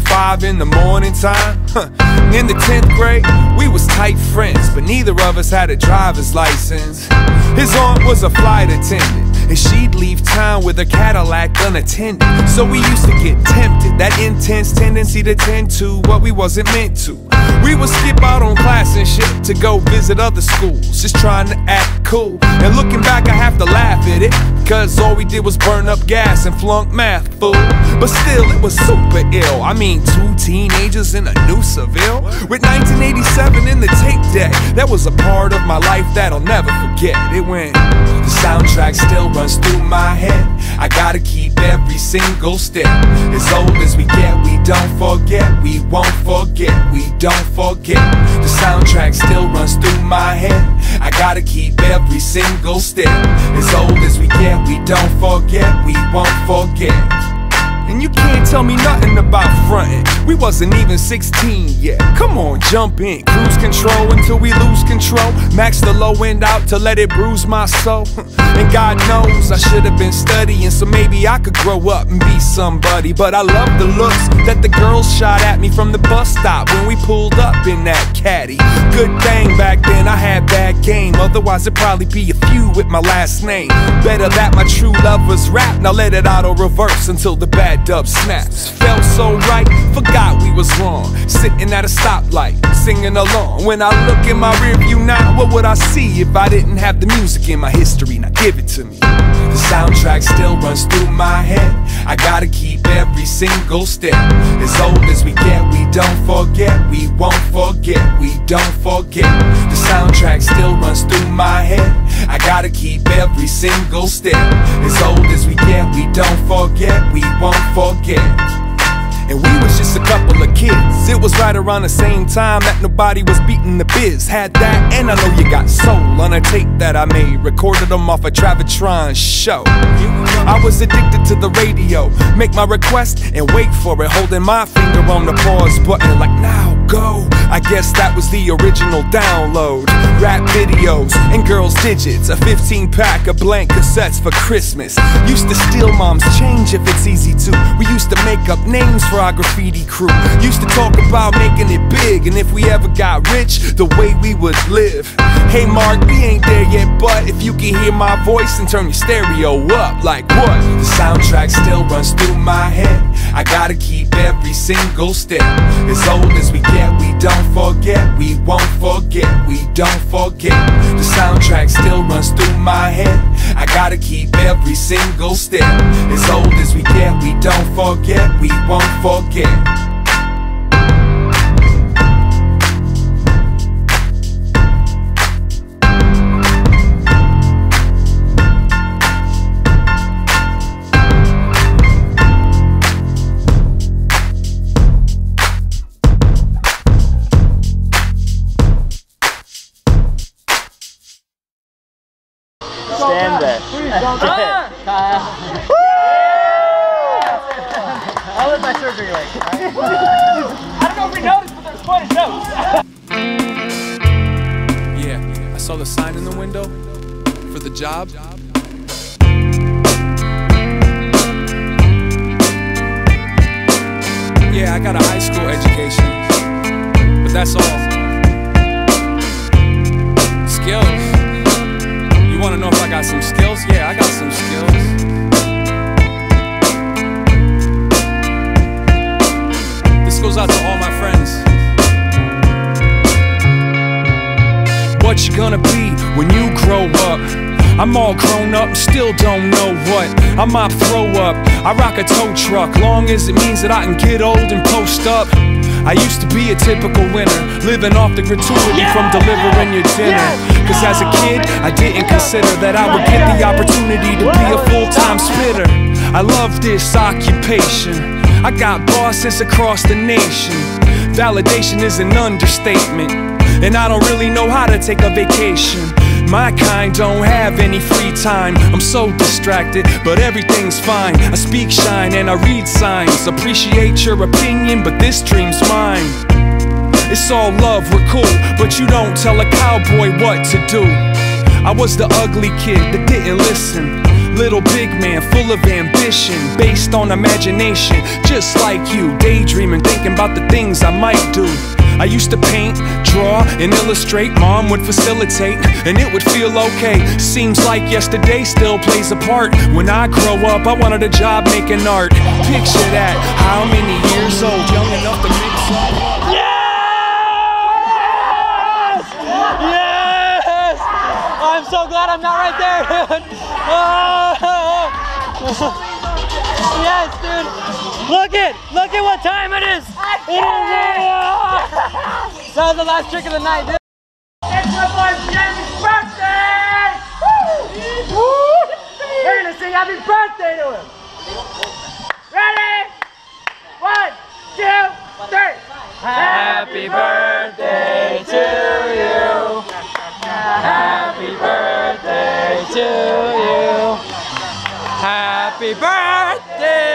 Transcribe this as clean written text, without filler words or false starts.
5 in the morning time. In the 10th grade, we was tight friends, but neither of us had a driver's license. His aunt was a flight attendant, and she'd leave town with her Cadillac unattended. So we used to get tempted, that intense tendency to tend to what we wasn't meant to. We would skip out on class and shit to go visit other schools, just trying to act cool. And looking back, I have to laugh at it, cause all we did was burn up gas and flunk math, fool. But still, it was super ill. I mean, 2 teenagers in a new Seville, with 1987 in the tape deck. That was a part of my life that I'll never forget. It went, the soundtrack still runs through my head. I gotta keep every single step. As old as we get, we don't forget. We won't forget, we don't forget. The soundtrack still runs through my head. I gotta keep every single step. As old as we get, we don't forget. We won't forget. And you can't tell me nothing about frontin'. We wasn't even 16 yet. Come on, jump in, cruise control until we lose control. Max the low end out to let it bruise my soul. And God knows I should have been studying, so maybe I could grow up and be somebody. But I love the looks that the girls shot at me from the bus stop when we pulled up in that caddy. Good thing back then I had bad game, otherwise it'd probably be a few with my last name. Better that my true love was rap, now let it auto reverse until the bad dub snaps. Felt so right, forgot we was wrong. Sitting at a stoplight, singing along. When I look in my rearview now, what would I see if I didn't have the music in my history? Now give it to me. The soundtrack still runs through my head. I gotta keep every single step. As old as we get, we don't forget. We won't forget, we don't forget. The soundtrack still runs through my head. I gotta keep every single step. As old as we get, we don't forget. We won't forget. And we was just a couple of kids. It was right around the same time that nobody was beating the biz. Had that, and I know you got soul on a tape that I made. Recorded them off a Travitron show. I was addicted to the radio. Make my request and wait for it, holding my finger on the pause button like, now go. I guess that was the original download. Rap videos and girls' digits. A 15-pack of blank cassettes for Christmas. Used to steal mom's change if it's easy to. We used to make up names for our graffiti crew. Used to talk about making it big, and if we ever got rich, the way we would live. Hey Mark, we ain't there yet, but if you can hear my voice and turn your stereo up, like what? The soundtrack still runs through my head. I gotta keep every single step. As old as we get, we don't forget. We won't forget, we don't forget. The soundtrack still runs through my head. I gotta keep every single step. As old as we get, we don't forget. We won't forget. Stand there. I'll let my surgery like. I don't know if we noticed, but there's quite a note. Yeah, I saw the sign in the window for the job. Yeah, I got a high school education, but that's all. Skills. You wanna know if I got some skills? Yeah, I got some skills. This goes out to all my friends. What you gonna be when you grow up? I'm all grown up, still don't know what I might throw up. I rock a tow truck, long as it means that I can get old and post up. I used to be a typical winner, living off the gratuity from delivering your dinner. Cause as a kid, I didn't consider that I would get the opportunity to be a full-time spitter. I love this occupation. I got bosses across the nation. Validation is an understatement, and I don't really know how to take a vacation. My kind don't have any free time. I'm so distracted, but everything's fine. I speak shine and I read signs. Appreciate your opinion, but this dream's mine. It's all love, we're cool, but you don't tell a cowboy what to do. I was the ugly kid that didn't listen. Little big man, full of ambition, based on imagination. Just like you, daydreaming, thinking about the things I might do. I used to paint, draw, and illustrate. Mom would facilitate, and it would feel okay. Seems like yesterday still plays a part. When I grow up, I wanted a job making art. Picture that, how many years old, young enough to make something. Yes! Yes! I'm so glad I'm not right there, dude. Oh. Yes, dude. Look at what time it is. That was the last trick of the night, dude. It's my boy Jamie's birthday! Woo! We're gonna sing happy birthday to him. Ready? 1, 2, 3. Happy birthday to you. Happy birthday to you. Happy birthday.